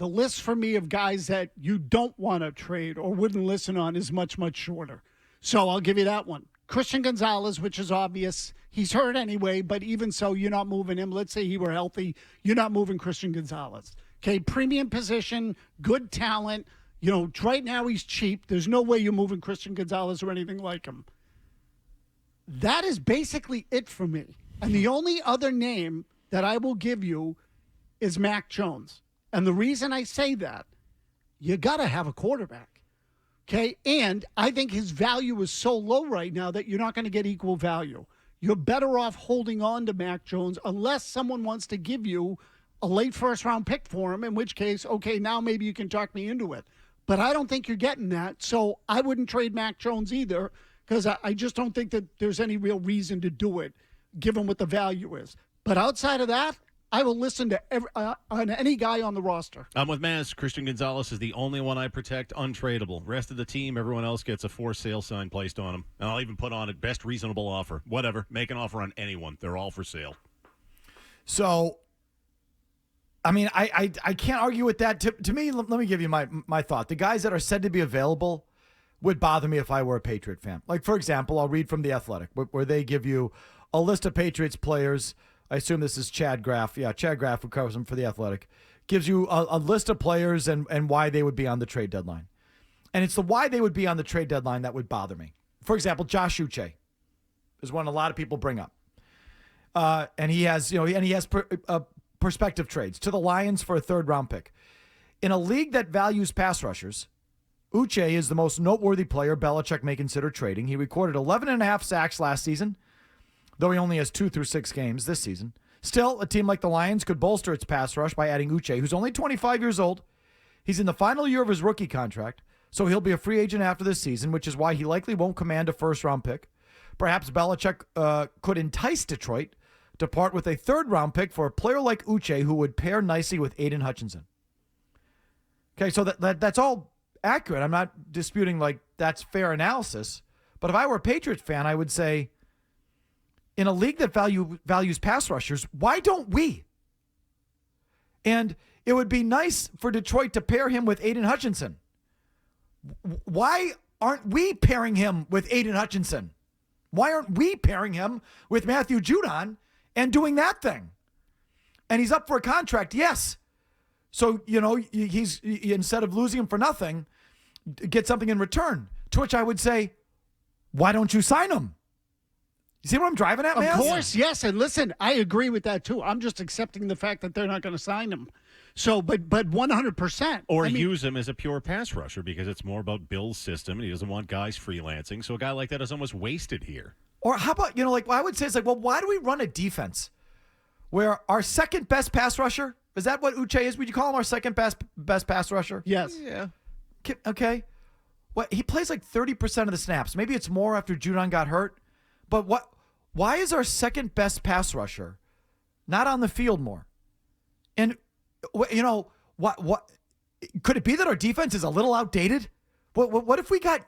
the list for me of guys that you don't want to trade or wouldn't listen on is much, much shorter. So I'll give you that one. Christian Gonzalez, which is obvious. He's hurt anyway, but even so, you're not moving him. Let's say he were healthy. You're not moving Christian Gonzalez. Okay, premium position, good talent. Right now he's cheap. There's no way you're moving Christian Gonzalez or anything like him. That is basically it for me. And the only other name that I will give you is Mac Jones. And the reason I say that, you got to have a quarterback. Okay, and I think his value is so low right now that you're not going to get equal value. You're better off holding on to Mac Jones unless someone wants to give you a late first-round pick for him, in which case, okay, now maybe you can talk me into it. But I don't think you're getting that, so I wouldn't trade Mac Jones either because I just don't think that there's any real reason to do it, given what the value is. But outside of that, I will listen to on any guy on the roster. I'm with Mazz. Christian Gonzalez is the only one I protect, untradeable. Rest of the team, everyone else gets a for sale sign placed on them. And I'll even put on it, best reasonable offer. Whatever. Make an offer on anyone. They're all for sale. So, I mean, I can't argue with that. To me, let me give you my thought. The guys that are said to be available would bother me if I were a Patriot fan. Like, for example, I'll read from The Athletic, where they give you a list of Patriots players. I assume this is Chad Graff. Yeah, Chad Graff, who covers them for The Athletic, gives you a list of players and why they would be on the trade deadline. And it's the why they would be on the trade deadline that would bother me. For example, Josh Uche is one a lot of people bring up. And he has, prospective trades to the Lions for a third-round pick. In a league that values pass rushers, Uche is the most noteworthy player Belichick may consider trading. He recorded 11.5 sacks last season, though he only has 2 through 6 games this season. Still, a team like the Lions could bolster its pass rush by adding Uche, who's only 25 years old. He's in the final year of his rookie contract, so he'll be a free agent after this season, which is why he likely won't command a first-round pick. Perhaps Belichick could entice Detroit to part with a third-round pick for a player like Uche who would pair nicely with Aiden Hutchinson. Okay, so that's all accurate. I'm not disputing that's fair analysis. But if I were a Patriots fan, I would say, in a league that values pass rushers, why don't we? And it would be nice for Detroit to pair him with Aiden Hutchinson. Why aren't we pairing him with Aiden Hutchinson? Why aren't we pairing him with Matthew Judon and doing that thing? And he's up for a contract, yes. So, he's instead of losing him for nothing, get something in return. To which I would say, why don't you sign him? You see what I'm driving at, man? Of course, yes. And listen, I agree with that too. I'm just accepting the fact that they're not going to sign him. So, but 100%. Or use him as a pure pass rusher because it's more about Bill's system and he doesn't want guys freelancing. So a guy like that is almost wasted here. Or how about, I would say it's why do we run a defense where our second best pass rusher, is that what Uche is? Would you call him our second best pass rusher? Yes. Yeah. Okay. He plays 30% of the snaps. Maybe it's more after Judon got hurt. But why is our second best pass rusher not on the field more? And what could it be that our defense is a little outdated? What if we got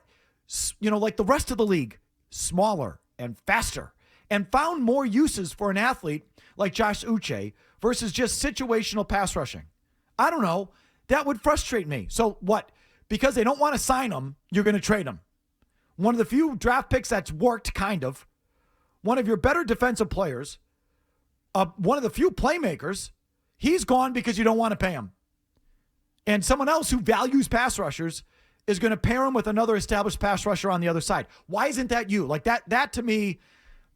like the rest of the league, smaller and faster, and found more uses for an athlete like Josh Uche versus just situational pass rushing? I don't know. That would frustrate me. So what? Because they don't want to sign him, you're going to trade him. One of the few draft picks that's worked, kind of. One of your better defensive players, one of the few playmakers, he's gone because you don't want to pay him. And someone else who values pass rushers is going to pair him with another established pass rusher on the other side. Why isn't that you? That to me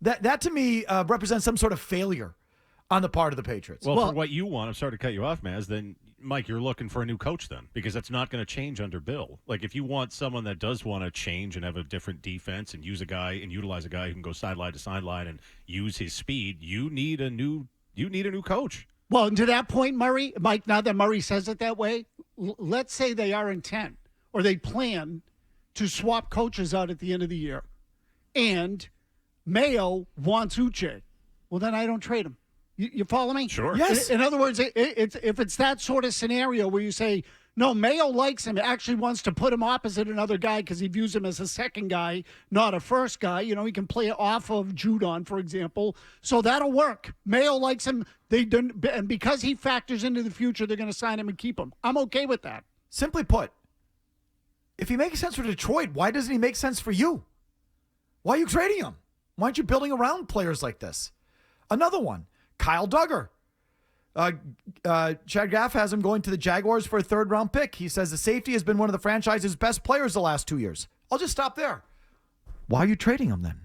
represents some sort of failure on the part of the Patriots. Well, for what you want, I'm sorry to cut you off, Mazz, then, Mike, you're looking for a new coach then, because that's not going to change under Bill. If you want someone that does want to change and have a different defense and utilize a guy who can go sideline to sideline and use his speed, you need a new coach. Well, and to that point, Mike, now that Murray says it that way, let's say they are intent or they plan to swap coaches out at the end of the year, and Mayo wants Uche. Well, then I don't trade him. You follow me? Sure. Yes. In other words, if it's that sort of scenario where you say, no, Mayo likes him, actually wants to put him opposite another guy because he views him as a second guy, not a first guy. You know, he can play off of Judon, for example. So that'll work. Mayo likes him. And because he factors into the future, they're going to sign him and keep him. I'm okay with that. Simply put, if he makes sense for Detroit, why doesn't he make sense for you? Why are you trading him? Why aren't you building around players like this? Another one, Kyle Duggar. Chad Graff has him going to the Jaguars for a third-round pick. He says the safety has been one of the franchise's best players the last 2 years. I'll just stop there. Why are you trading him then?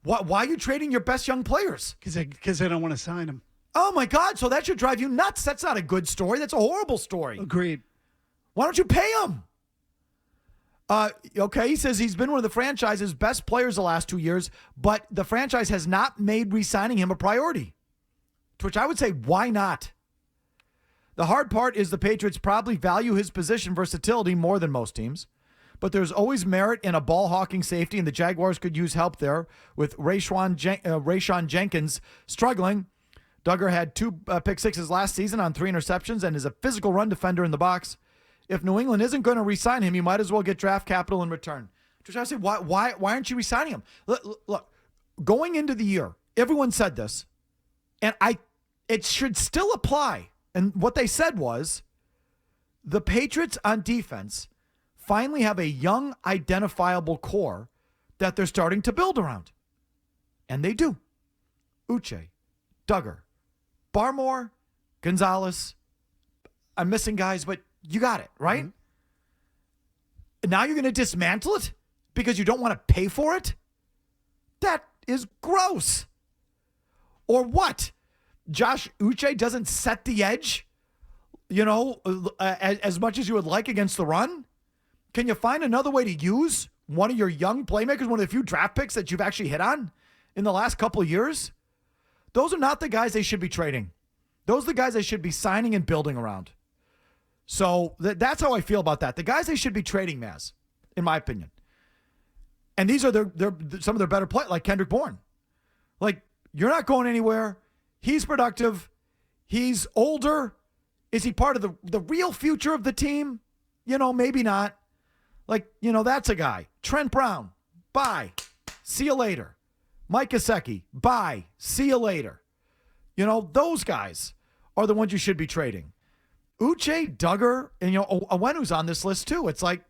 Why are you trading your best young players? Because they don't want to sign him. Oh, my God. So that should drive you nuts. That's not a good story. That's a horrible story. Agreed. Why don't you pay him? Okay, he says he's been one of the franchise's best players the last 2 years, but the franchise has not made re-signing him a priority. To which I would say, why not? The hard part is the Patriots probably value his position versatility more than most teams, but there's always merit in a ball-hawking safety, and the Jaguars could use help there with Rayshon Jenkins struggling. Duggar had 2 pick sixes last season on 3 interceptions and is a physical run defender in the box. If New England isn't going to re-sign him, you might as well get draft capital in return. Just I say, why aren't you re-signing him? Look, going into the year, everyone said this, and it should still apply. And what they said was, the Patriots on defense finally have a young, identifiable core that they're starting to build around. And they do. Uche, Duggar, Barmore, Gonzalez. I'm missing guys, but you got it, right? Mm-hmm. Now you're going to dismantle it because you don't want to pay for it? That is gross. Or what? Josh Uche doesn't set the edge, as much as you would like against the run? Can you find another way to use one of your young playmakers, one of the few draft picks that you've actually hit on in the last couple of years? Those are not the guys they should be trading. Those are the guys they should be signing and building around. So that's how I feel about that. The guys they should be trading, Mazz, in my opinion. And these are some of their better players, like Kendrick Bourne. Like, you're not going anywhere. He's productive. He's older. Is he part of the real future of the team? Maybe not. Like, that's a guy. Trent Brown, bye. See you later. Mike Gesicki, bye. See you later. Those guys are the ones you should be trading. Uche, Duggar, and Owenu's on this list too. It's like,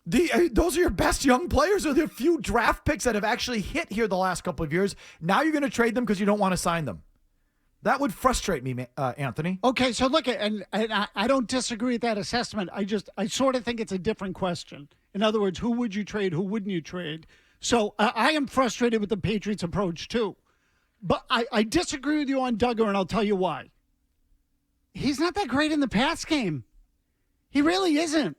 those are your best young players, or the few draft picks that have actually hit here the last couple of years. Now you're going to trade them because you don't want to sign them. That would frustrate me, Anthony. Okay, so look, and I don't disagree with that assessment. I sort of think it's a different question. In other words, who would you trade? Who wouldn't you trade? So I am frustrated with the Patriots' approach too. But I disagree with you on Duggar, and I'll tell you why. He's not that great in the pass game. He really isn't.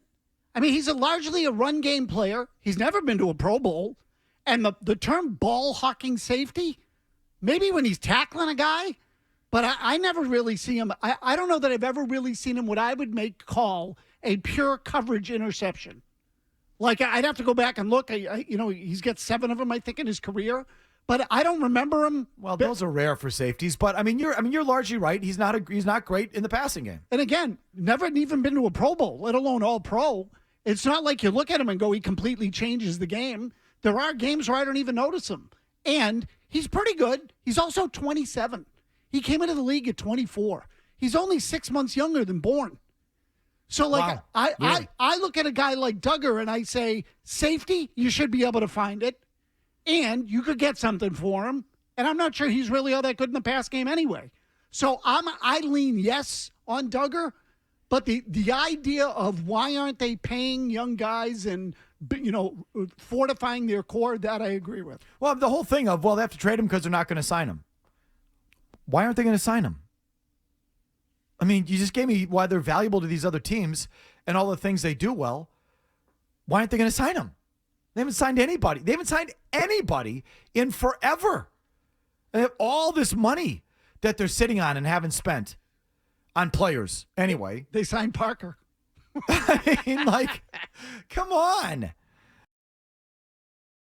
I mean, he's largely a run game player. He's never been to a Pro Bowl. And the term ball hawking safety, maybe when he's tackling a guy, but I never really see him. I don't know that I've ever really seen him what I would call a pure coverage interception. Like, I'd have to go back and look. He's got 7 of them, I think, in his career. But I don't remember him. Well, those are rare for safeties. But you're largely right. He's not great in the passing game. And again, never even been to a Pro Bowl, let alone All Pro. It's not like you look at him and go, he completely changes the game. There are games where I don't even notice him. And he's pretty good. He's also 27. He came into the league at 24. He's only 6 months younger than Bourne. So, like, wow. I look at a guy like Duggar and I say, safety, you should be able to find it. And you could get something for him. And I'm not sure he's really all that good in the pass game anyway. So I lean yes on Duggar. But the idea of why aren't they paying young guys and, fortifying their core, that I agree with. Well, the whole thing of, they have to trade him because they're not going to sign him. Why aren't they going to sign him? I mean, you just gave me why they're valuable to these other teams and all the things they do well. Why aren't they going to sign him? They haven't signed anybody. They haven't signed anybody in forever. They have all this money that they're sitting on and haven't spent on players anyway. They signed Parker. I mean, come on.